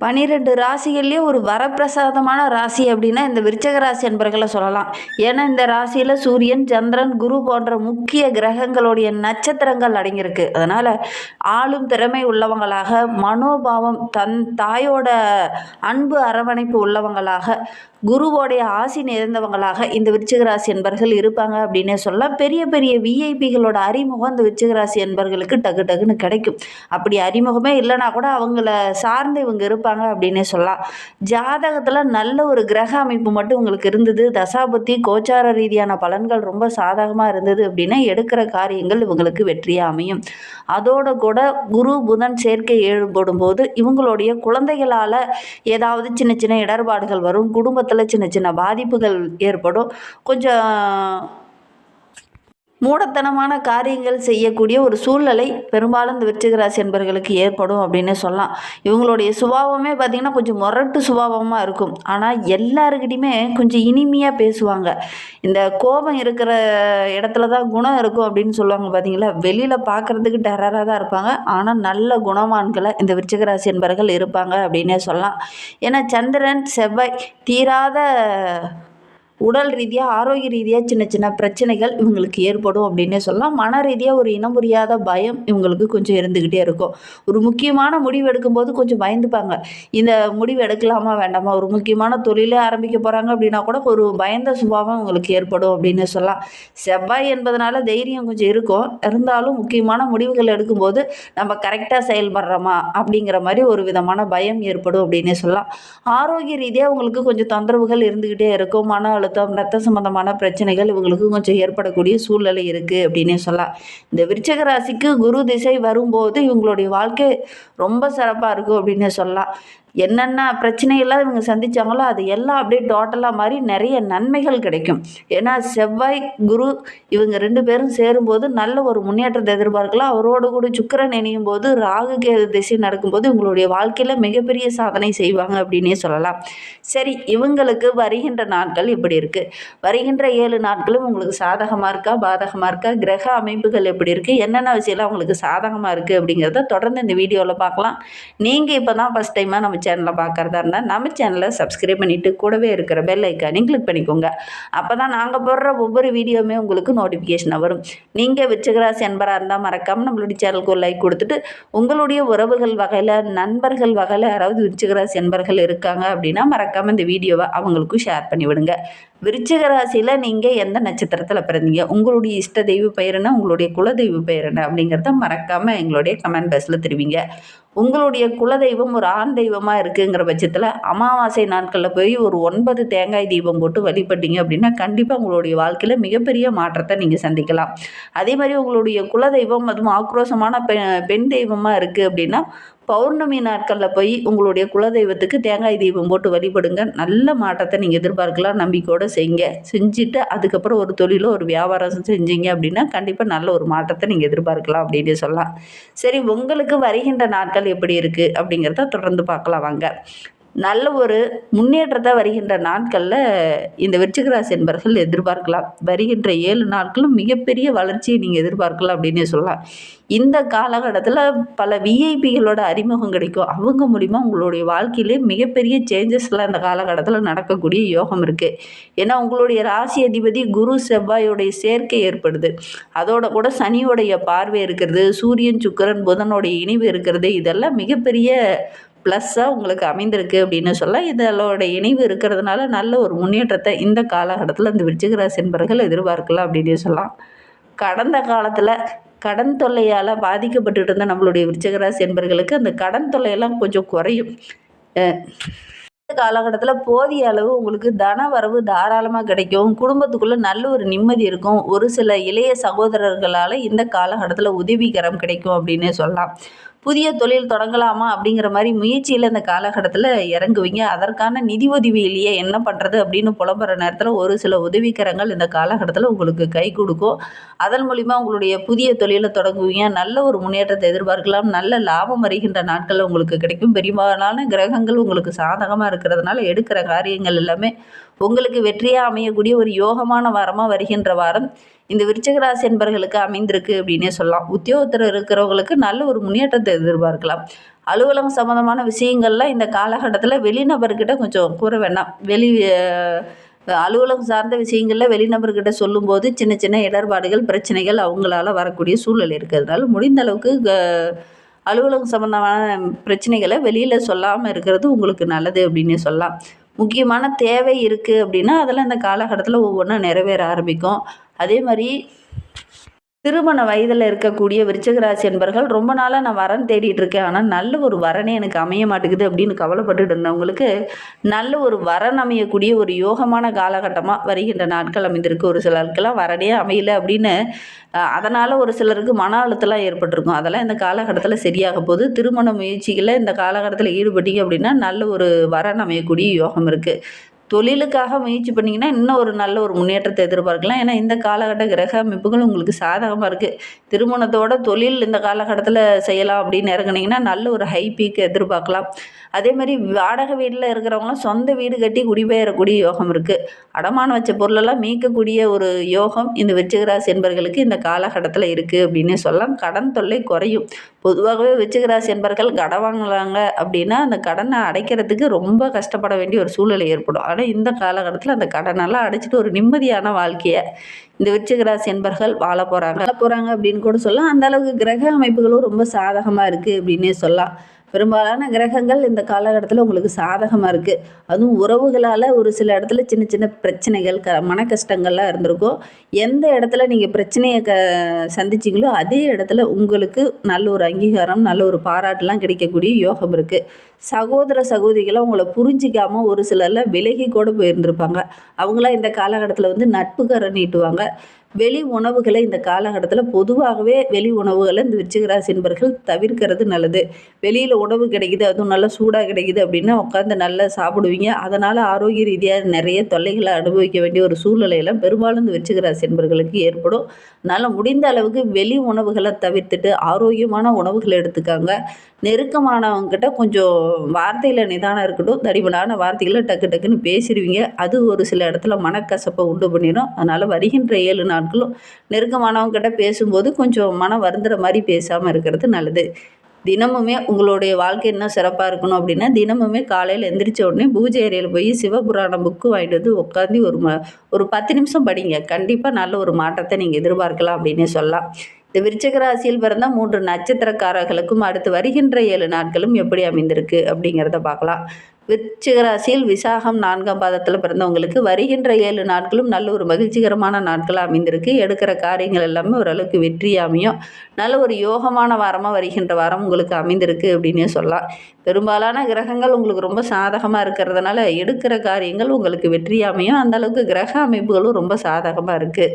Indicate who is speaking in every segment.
Speaker 1: 12 ராசிகள்லேயே ஒரு வரப்பிரசாதமான ராசி அப்படின்னா இந்த விருச்சக ராசி என்பர்களை சொல்லலாம். ஏன்னா இந்த ராசியில் சூரியன், சந்திரன், குரு போன்ற முக்கிய கிரகங்களுடைய நட்சத்திரங்கள் அடங்கியிருக்கு. அதனால் ஆளும் திறமை உள்ளவங்களாக, மனோபாவம், தாயோட அன்பு அரவணைப்பு உள்ளவங்களாக, குருவோடைய ஆசி நிறைந்தவங்களாக இந்த விருச்சிக ராசி என்பர்கள் இருப்பாங்க அப்படின்னே சொல்லலாம். பெரிய பெரிய விஐபிகளோட அறிமுகம் இந்த விருச்சிக ராசி என்பர்களுக்கு டக்கு டக்குன்னு கிடைக்கும். அப்படி அறிமுகமே இல்லைனா கூட அவங்கள சார்ந்து இவங்க இருப்பாங்க அப்படின்னே சொல்லலாம். ஜாதகத்தில் நல்ல ஒரு கிரக அமைப்பு மட்டும் உங்களுக்கு இருந்தது, தசாபுத்தி கோச்சார ரீதியான பலன்கள் ரொம்ப சாதகமாக இருந்தது அப்படின்னா எடுக்கிற காரியங்கள் இவங்களுக்கு வெற்றியாக அமையும். அதோட கூட குரு புதன் சேர்க்கை ஏற்படும் போது இவங்களுடைய குழந்தைகளால் ஏதாவது சின்ன சின்ன இடர்பாடுகள் வரும், குடும்பத்தில் சின்ன சின்ன பாதிப்புகள் ஏற்படும், கொஞ்சம் மூடத்தனமான காரியங்கள் செய்யக்கூடிய ஒரு சூழ்நிலை பெரும்பாலும் இந்த விருச்சிக ராசி என்பர்களுக்கு ஏற்படும் அப்படின்னு சொல்லலாம். இவங்களுடைய சுபாவமே பார்த்திங்கன்னா கொஞ்சம் முரட்டு சுபாவமாக இருக்கும். ஆனால் எல்லாருக்கிட்டையுமே கொஞ்சம் இனிமையாக பேசுவாங்க. இந்த கோபம் இருக்கிற இடத்துல தான் குணம் இருக்கும் அப்படின்னு சொல்லுவாங்க பார்த்தீங்களா. வெளியில் பார்க்குறதுக்கு டெரராக தான் இருப்பாங்க, ஆனால் நல்ல குணவான்களை இந்த விருச்சிக ராசி என்பர்கள் இருப்பாங்க அப்படின்னே சொல்லலாம். ஏன்னா சந்திரன் செவ்வாய் தீராத உடல் ரீதியாக, ஆரோக்கிய ரீதியாக சின்ன சின்ன பிரச்சனைகள் இவங்களுக்கு ஏற்படும் அப்படின்னே சொல்லலாம். மன ரீதியாக ஒரு இனம் புரியாத பயம் இவங்களுக்கு கொஞ்சம் இருந்துக்கிட்டே இருக்கும். ஒரு முக்கியமான முடிவு எடுக்கும்போது கொஞ்சம் பயந்துப்பாங்க. இந்த முடிவு எடுக்கலாமா வேண்டாமா, ஒரு முக்கியமான தொழிலே ஆரம்பிக்க போகிறாங்க அப்படின்னா கூட ஒரு பயந்த சுபாவம் இவங்களுக்கு ஏற்படும் அப்படின்னு சொல்லலாம். செவ்வாய் என்பதனால தைரியம் கொஞ்சம் இருக்கும், இருந்தாலும் முக்கியமான முடிவுகள் எடுக்கும்போது நம்ம கரெக்டாக செயல்படுறோமா அப்படிங்கிற மாதிரி ஒரு விதமான பயம் ஏற்படும் அப்படின்னே சொல்லலாம். ஆரோக்கிய ரீதியாக உங்களுக்கு கொஞ்சம் தொந்தரவுகள் இருந்துக்கிட்டே இருக்கும். மன ரத்த சம்பந்தமான பிரச்சனைகள் இவங்களுக்கு கொஞ்சம் ஏற்படக்கூடிய சூழ்நிலை இருக்குது அப்படின்னே சொல்லலாம். இந்த விருச்சிக ராசிக்கு குரு திசை வரும்போது இவங்களுடைய வாழ்க்கை ரொம்ப சிறப்பாக இருக்கும் அப்படின்னே சொல்லலாம். என்னென்ன பிரச்சனையெல்லாம் இவங்க சந்தித்தாங்களோ அது எல்லாம் அப்படியே டோட்டலாக மாதிரி நிறைய நன்மைகள் கிடைக்கும். ஏன்னா செவ்வாய் குரு இவங்க 2 பேரும் சேரும்போது நல்ல ஒரு முன்னேற்றத்தை எதிர்பார்க்கலாம். அவரோடு கூட சுக்கிரன் இணையும் போது ராகு கேது திசை நடக்கும்போது இவங்களுடைய வாழ்க்கையில் மிகப்பெரிய சாதனை செய்வாங்க அப்படின்னே சொல்லலாம். சரி, இவங்களுக்கு வருகின்ற நாட்கள் எப்படி இருக்குது, வருகின்ற 7 நாட்களும் உங்களுக்கு சாதகமாக இருக்கா பாதகமாக இருக்கா, கிரக அமைப்புகள் எப்படி இருக்குது, என்னென்ன விஷயம்லாம் உங்களுக்கு சாதகமாக இருக்குது அப்படிங்கிறத தொடர்ந்து இந்த வீடியோவில் பார்க்கலாம். நீங்கள் இப்போ தான் ஃபஸ்ட் டைமாக நம்ம சேனலை பார்க்குறதா இருந்தால் நம்ம சேனலை சப்ஸ்கிரைப் பண்ணிவிட்டு கூடவே இருக்கிற பெல் ஐக்கானையும் கிளிக் பண்ணிக்கோங்க. அப்போ தான் நாங்கள் போடுற ஒவ்வொரு வீடியோவுமே உங்களுக்கு நோட்டிஃபிகேஷனாக வரும். நீங்கள் விருச்சிக ராசி என்பராக இருந்தால் மறக்காமல் நம்மளுடைய சேனலுக்கு ஒரு லைக் கொடுத்துட்டு, உங்களுடைய உறவுகள் வகையில், நண்பர்கள் வகையில் யாராவது விருச்சிக ராசி என்பர்கள் இருக்காங்க அப்படின்னா மறக்காமல் இந்த வீடியோவை அவங்களுக்கும் ஷேர் பண்ணி விடுங்க. விருச்சிக ராசியில் நீங்கள் எந்த நட்சத்திரத்தில் பிறந்தீங்க, உங்களுடைய இஷ்ட தெய்வ பெயர் என்ன, உங்களுடைய குலதெய்வ பெயர் என்ன அப்படிங்கிறத மறக்காமல் எங்களுடைய கமெண்ட் பாக்ஸில் தெரிவிங்க. உங்களுடைய குலதெய்வம் ஒரு ஆண் தெய்வமாக இருக்குங்கிற பட்சத்தில் அமாவாசை நாட்களில் போய் ஒரு 9 தேங்காய் தீபம் போட்டு வழிபட்டீங்க அப்படின்னா கண்டிப்பாக உங்களுடைய வாழ்க்கையில் மிகப்பெரிய மாற்றத்தை நீங்கள் சந்திக்கலாம். அதே மாதிரி உங்களுடைய குலதெய்வம் அதுவும் ஆக்ரோஷமான பெண் தெய்வமாக இருக்குது அப்படின்னா பௌர்ணமி நாட்களில் போய் உங்களுடைய குலதெய்வத்துக்கு தேங்காய் தீபம் போட்டு வழிபடுங்க. நல்ல மாற்றத்தை நீங்கள் எதிர்பார்க்கலாம். நம்பிக்கையோடு செய்யுங்க. செஞ்சுட்டு அதுக்கப்புறம் ஒரு தொழிலோ ஒரு வியாபாரம் செஞ்சீங்க அப்படின்னா கண்டிப்பாக நல்ல ஒரு மாற்றத்தை நீங்கள் எதிர்பார்க்கலாம் அப்படின்னு சொல்லலாம். சரி, உங்களுக்கு வருகின்ற நாட்கள் எப்படி இருக்குது அப்படிங்கிறத தொடர்ந்து பார்க்கலாம் வாங்க. நல்ல ஒரு முன்னேற்றத்தை வருகின்ற நாட்களில் இந்த விருச்சிக ராசி என்பர்கள் எதிர்பார்க்கலாம். வருகின்ற 7 நாட்களும் மிகப்பெரிய வளர்ச்சியை நீங்கள் எதிர்பார்க்கலாம் அப்படின்னே சொல்லலாம். இந்த காலகட்டத்தில் பல விஐபிகளோட அறிமுகம் கிடைக்கும். அவங்க மூலிமா உங்களுடைய வாழ்க்கையிலே மிகப்பெரிய சேஞ்சஸ்லாம் இந்த காலகட்டத்தில் நடக்கக்கூடிய யோகம் இருக்குது. ஏன்னா உங்களுடைய ராசி அதிபதி குரு செவ்வாயோடைய சேர்க்கை ஏற்படுது, அதோட கூட சனியோடைய பார்வை இருக்கிறது, சூரியன் சுக்கிரன் புதனோடைய இணைவு இருக்கிறது, இதெல்லாம் மிகப்பெரிய ப்ளஸ்ஸாக உங்களுக்கு அமைந்திருக்கு அப்படின்னு சொல்ல. இதோட இணைவு இருக்கிறதுனால நல்ல ஒரு முன்னேற்றத்தை இந்த காலகட்டத்தில் இந்த விருச்சிக ராசி என்பவர்கள் எதிர்பார்க்கலாம் அப்படின்னு சொல்லலாம். கடந்த காலத்தில் கடன் தொல்லையால் பாதிக்கப்பட்டு இருந்த நம்மளுடைய விருச்சிக ராசி என்பவர்களுக்கு அந்த கடன் தொல்லையெல்லாம் கொஞ்சம் குறையும். காலகட்டத்தில் போதிய அளவு உங்களுக்கு தன வரவு தாராளமாக கிடைக்கும். குடும்பத்துக்குள்ளே நல்ல ஒரு நிம்மதி இருக்கும். ஒரு சில இளைய சகோதரர்களால் இந்த காலகட்டத்தில் உதவிகரம் கிடைக்கும் அப்படின்னே சொல்லலாம். புதிய தொழில் தொடங்கலாமா அப்படிங்கிற மாதிரி முயற்சியில் இந்த காலகட்டத்தில் இறங்குவீங்க. அதற்கான நிதி உதவி இல்லையே என்ன பண்ணுறது அப்படின்னு புலம்புற நேரத்தில் ஒரு சில உதவிக்கரங்கள் இந்த காலகட்டத்தில் உங்களுக்கு கை கொடுக்கும். அதன் மூலிமா உங்களுடைய புதிய தொழிலை தொடங்குவீங்க. நல்ல ஒரு முன்னேற்றத்தை எதிர்பார்க்கலாம். நல்ல லாபம் வருகின்ற நாட்களில் உங்களுக்கு கிடைக்கும். பெரும்பாலான கிரகங்கள் உங்களுக்கு சாதகமாக இருக்கிறதுனால எடுக்கிற காரியங்கள் எல்லாமே உங்களுக்கு வெற்றியாக அமையக்கூடிய ஒரு யோகமான வாரமாக வருகின்ற வாரம் இந்த விருச்சிக ராசி என்பர்களுக்கு அமைந்திருக்கு அப்படின்னே சொல்லலாம். உத்தியோகத்தில் இருக்கிறவங்களுக்கு நல்ல ஒரு முன்னேற்றத்தை எதிர்பார்க்கலாம். அலுவலகம் சம்மந்தமான விஷயங்கள்லாம் இந்த காலகட்டத்தில் வெளிநபர்கிட்ட கொஞ்சம் கூற வேண்டாம். அலுவலகம் சார்ந்த விஷயங்களில் வெளிநபர்கிட்ட சொல்லும்போது சின்ன சின்ன இடர்பாடுகள், பிரச்சனைகள் அவங்களால வரக்கூடிய சூழல் இருக்கிறதுனால முடிந்த அளவுக்கு அலுவலகம் சம்மந்தமான பிரச்சனைகளை வெளியில் சொல்லாமல் இருக்கிறது உங்களுக்கு நல்லது அப்படின்னே சொல்லலாம். முக்கியமான தேவை இருக்குது அப்படின்னா அதெல்லாம் இந்த காலகட்டத்தில் ஒவ்வொன்றா நிறைவேற ஆரம்பிக்கும். அதே மாதிரி திருமண வயதில் இருக்கக்கூடிய விருச்சிக ராசி என்பர்கள் ரொம்ப நாளாக நான் வரன் தேடிட்டு இருக்கேன், ஆனால் நல்ல ஒரு வரனே எனக்கு அமைய மாட்டேங்குது அப்படின்னு கவலைப்பட்டுட்டு இருந்தவங்களுக்கு நல்ல ஒரு வரன் அமையக்கூடிய ஒரு யோகமான காலகட்டமாக வருகின்ற நாட்கள் அமைந்திருக்கு. ஒரு சிலருக்கெல்லாம் வரனே அமையல அப்படின்னு அதனால் ஒரு சிலருக்கு மன அழுத்தம்லாம் ஏற்பட்டிருக்கும். அதெல்லாம் இந்த காலகட்டத்தில் சரியாக போகுது. திருமண முயற்சிகளில் இந்த காலகட்டத்தில் ஈடுபட்டீங்க அப்படின்னா நல்ல ஒரு வரன் அமையக்கூடிய யோகம் இருக்குது. தொழிலுக்காக முயற்சி பண்ணிங்கன்னா இன்னும் ஒரு நல்ல ஒரு முன்னேற்றத்தை எதிர்பார்க்கலாம். ஏன்னா இந்த காலகட்ட கிரக அமைப்புகள் உங்களுக்கு சாதகமாக இருக்குது. திருமணத்தோட தொழில் இந்த காலகட்டத்தில் செய்யலாம் அப்படின்னு இறங்குனீங்கன்னா நல்ல ஒரு ஹை பீக் எதிர்பார்க்கலாம். அதே மாதிரி வாடகை வீட்டில் இருக்கிறவங்களாம் சொந்த வீடு கட்டி குடிபெயரக்கூடிய யோகம் இருக்குது. அடமானம் வச்ச பொருளெல்லாம் மீட்கக்கூடிய ஒரு யோகம் இந்த விருச்சிக ராசி என்பர்களுக்கு இந்த காலகட்டத்தில் இருக்குது அப்படின்னே சொல்லலாம். கடன் தொல்லை குறையும். பொதுவாகவே விருச்சிக ராசி என்பர்கள் கடன் வாங்கலாங்க அப்படின்னா அந்த கடனை அடைக்கிறதுக்கு ரொம்ப கஷ்டப்பட வேண்டிய ஒரு சூழ்நிலை ஏற்படும். ஆனால் இந்த காலகட்டத்தில் அந்த கடனெல்லாம் அடைச்சிட்டு ஒரு நிம்மதியான வாழ்க்கையை இந்த விருச்சிக ராசி என்பர்கள் வாழ போகிறாங்க அப்படின்னு கூட சொல்லலாம். அந்த அளவுக்கு கிரக அமைப்புகளும் ரொம்ப சாதகமாக இருக்குது அப்படின்னே சொல்லலாம். பெரும்பாலான கிரகங்கள் இந்த காலகட்டத்தில் உங்களுக்கு சாதகமாக இருக்குது. அதுவும் உறவுகளால் ஒரு சில இடத்துல சின்ன சின்ன பிரச்சனைகள் மன கஷ்டங்கள்லாம் இருந்திருக்கும். எந்த இடத்துல நீங்கள் பிரச்சனையை சந்திச்சிங்களோ அதே இடத்துல உங்களுக்கு நல்ல ஒரு அங்கீகாரம், நல்ல ஒரு பாராட்டுலாம் கிடைக்கக்கூடிய யோகம் இருக்குது. சகோதர சகோதரிகளை உங்களை புரிஞ்சிக்காமல் ஒரு சிலரில் விலகி கூட போயிருந்திருப்பாங்க. அவங்களாம் இந்த காலகட்டத்தில் நட்புக்கரை நீட்டுவாங்க. வெளி உணவுகளை இந்த காலகட்டத்தில் பொதுவாகவே வெளி உணவுகளை இந்த விருச்சிக ராசி என்பர்கள் தவிர்க்கிறது நல்லது. வெளியில் உணவு கிடைக்குது, அதுவும் நல்லா சூடாக கிடைக்குது அப்படின்னா உட்காந்து நல்லா சாப்பிடுவீங்க. அதனால் ஆரோக்கிய ரீதியாக நிறைய தொல்லைகளை அனுபவிக்க வேண்டிய ஒரு சூழ்நிலையெல்லாம் பெரும்பாலும் இந்த விருச்சிக ராசி என்பர்களுக்கு ஏற்படும். அதனால் முடிந்த அளவுக்கு வெளி உணவுகளை தவிர்த்துட்டு ஆரோக்கியமான உணவுகளை எடுத்துக்காங்க. நெருக்கமானவங்ககிட்ட கொஞ்சம் வார்த்தையில் நிதானம் இருக்கட்டும். தடிமனான வார்த்தைகளை டக்கு டக்குன்னு பேசிடுவீங்க. அது ஒரு சில இடத்துல மனக்கசப்பை உண்டு பண்ணிடும். அதனால் வருகின்ற 7 நாட்களும் நெருக்கமானவங்ககிட்ட பேசும்போது கொஞ்சம் மனம் வருந்துற மாதிரி பேசாமல் இருக்கிறது நல்லது. தினமுமே உங்களுடைய வாழ்க்கை இன்னும் சிறப்பாக இருக்கணும் அப்படின்னா தினமுமே காலையில் எந்திரிச்ச உடனே பூஜை அறையில் போய் சிவபுராணம் புக்கு வாங்கிட்டு வந்து உட்காந்து ஒரு 10 நிமிஷம் படிங்க. கண்டிப்பாக நல்ல ஒரு மாற்றத்தை நீங்கள் எதிர்பார்க்கலாம் அப்படின்னே சொல்லலாம். இந்த விருச்சிக ராசியில் பிறந்த 3 நட்சத்திரக்காரர்களுக்கும் அடுத்து வருகின்ற 7 நாட்களும் எப்படி அமைந்திருக்கு அப்படிங்கிறத பார்க்கலாம். விருச்சிக ராசியில் விசாகம் 4ஆம் பாதத்தில் பிறந்தவங்களுக்கு வருகின்ற 7 நாட்களும் நல்ல ஒரு மகிழ்ச்சிகரமான நாட்களாக அமைந்திருக்கு. எடுக்கிற காரியங்கள் எல்லாமே ஓரளவுக்கு வெற்றி அமையும். நல்ல ஒரு யோகமான வாரமாக வருகின்ற வாரம் உங்களுக்கு அமைந்திருக்கு அப்படின்னே சொல்லலாம். பெரும்பாலான கிரகங்கள் உங்களுக்கு ரொம்ப சாதகமாக இருக்கிறதுனால எடுக்கிற காரியங்கள் உங்களுக்கு வெற்றி அமையும். அந்தளவுக்கு கிரக அமைப்புகளும் ரொம்ப சாதகமாக இருக்குது.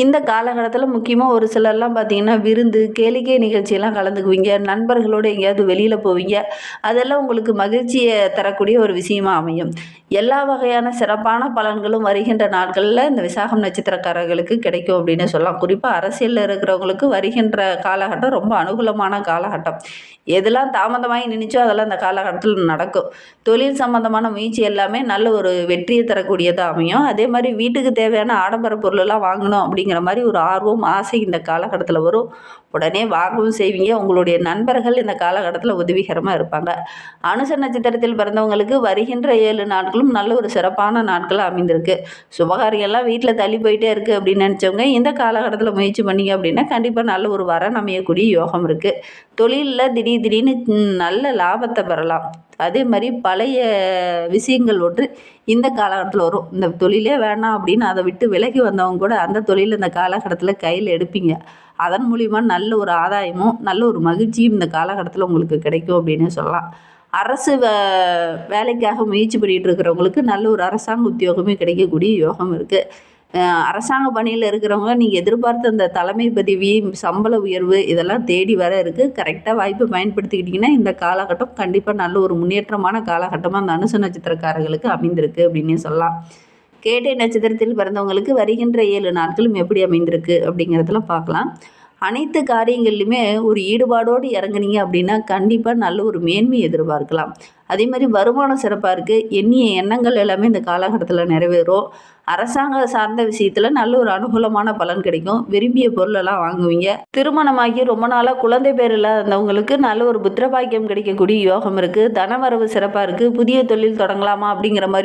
Speaker 1: இந்த காலகட்டத்தில் முக்கியமாக ஒரு சிலர்லாம் பார்த்திங்கன்னா விருந்து, கேளிக்கை நிகழ்ச்சியெல்லாம் கலந்துக்குவீங்க. நண்பர்களோடு எங்கேயாவது வெளியில் போவீங்க. அதெல்லாம் உங்களுக்கு மகிழ்ச்சியை தரக்கூடிய ஒரு விஷயமா அமையும். எல்லா வகையான சிறப்பான பலன்களும் வருகின்ற நாட்களில் இந்த விசாகம் நட்சத்திரக்காரர்களுக்கு கிடைக்கும் அப்படின்னு சொல்லலாம். குறிப்பாக அரசியலில் இருக்கிறவங்களுக்கு வருகின்ற காலகட்டம் ரொம்ப அனுகூலமான காலகட்டம். எதெல்லாம் தாமதமாகி நினைச்சோ அதெல்லாம் இந்த காலகட்டத்தில் நடக்கும். தொழில் சம்பந்தமான முயற்சி எல்லாமே நல்ல ஒரு வெற்றியை தரக்கூடியதாக அமையும். அதே மாதிரி வீட்டுக்கு தேவையான ஆடம்பர பொருளெல்லாம் வாங்கணும் அப்படிங்கிற மாதிரி ஒரு ஆர்வம், ஆசை இந்த காலகட்டத்தில் வரும். உடனே வாங்கவும் செய்வீங்க. உங்களுடைய நண்பர்கள் இந்த காலகட்டத்தில் உதவிகரமாக இருப்பாங்க. அனுச நட்சத்திரத்தில் பிறந்தவங்களுக்கு வருகின்ற 7 நாட்களும் நல்ல ஒரு சிறப்பான நாட்களாக அமைந்திருக்கு. சுபகாரியெல்லாம் வீட்டில் தள்ளி போயிட்டே இருக்குது அப்படின்னு நினச்சவங்க இந்த காலகட்டத்தில் முயற்சி பண்ணிங்க அப்படின்னா கண்டிப்பாக நல்ல ஒரு வரன் அமையக்கூடிய யோகம் இருக்குது. தொழிலில் திடீர்னு நல்ல லாபத்தை பெறலாம். அதே மாதிரி பழைய விஷயங்கள் ஒன்று இந்த காலகட்டத்தில் வரும். இந்த தொழிலே வேணாம் அப்படின்னு அதை விட்டு விலகி வந்தவங்க கூட அந்த தொழில் இந்த காலகட்டத்தில் கையில் எடுப்பீங்க. அதன் மூலிமா நல்ல ஒரு ஆதாயமும் நல்ல ஒரு மகிழ்ச்சியும் இந்த காலகட்டத்தில் உங்களுக்கு கிடைக்கும் அப்படின்னு சொல்லலாம். அரசு வேலைக்காக முயற்சி பண்ணிகிட்டு இருக்கிறவங்களுக்கு நல்ல ஒரு அரசாங்க உத்தியோகமே கிடைக்கக்கூடிய யோகம் இருக்குது. அரசாங்க பணியில் இருக்கிறவங்க நீங்கள் எதிர்பார்த்த அந்த தலைமை பதவி, சம்பள உயர்வு இதெல்லாம் தேடி வர இருக்குது. கரெக்டாக வாய்ப்பை பயன்படுத்திக்கிட்டிங்கன்னா இந்த காலகட்டம் கண்டிப்பாக நல்ல ஒரு முன்னேற்றமான காலகட்டமாக அந்த அனுச நட்சத்திரக்காரர்களுக்கு அமைந்திருக்கு அப்படின்னே சொல்லலாம். கேட்டை நட்சத்திரத்தில் பிறந்தவங்களுக்கு வருகின்ற 7 நாட்களும் எப்படி அமைந்திருக்கு அப்படிங்கிறதெல்லாம் பார்க்கலாம். அனைத்து காரியங்கள்லையுமே ஒரு ஈடுபாடோடு இறங்குனீங்க அப்படின்னா கண்டிப்பாக நல்ல ஒரு மேன்மை எதிர்பார்க்கலாம். அதே மாதிரி வருமானம் சிறப்பாக இருக்குது. எண்ணிய எண்ணங்கள் எல்லாமே இந்த காலகட்டத்தில் நிறைவேறும். அரசாங்க சார்ந்த விஷயத்தில் நல்ல ஒரு அனுகூலமான பலன் கிடைக்கும். விரும்பிய பொருளெல்லாம் வாங்குவீங்க. திருமணமாகி ரொம்ப நாளாக குழந்தை பேர் இல்லாதவங்களுக்கு நல்ல ஒரு புத்திர பாக்கியம் கிடைக்கக்கூடிய யோகம் இருக்குது. தனவரவு சிறப்பாக இருக்குது. புதிய தொழில் தொடங்கலாமா அப்படிங்கிற மாதிரி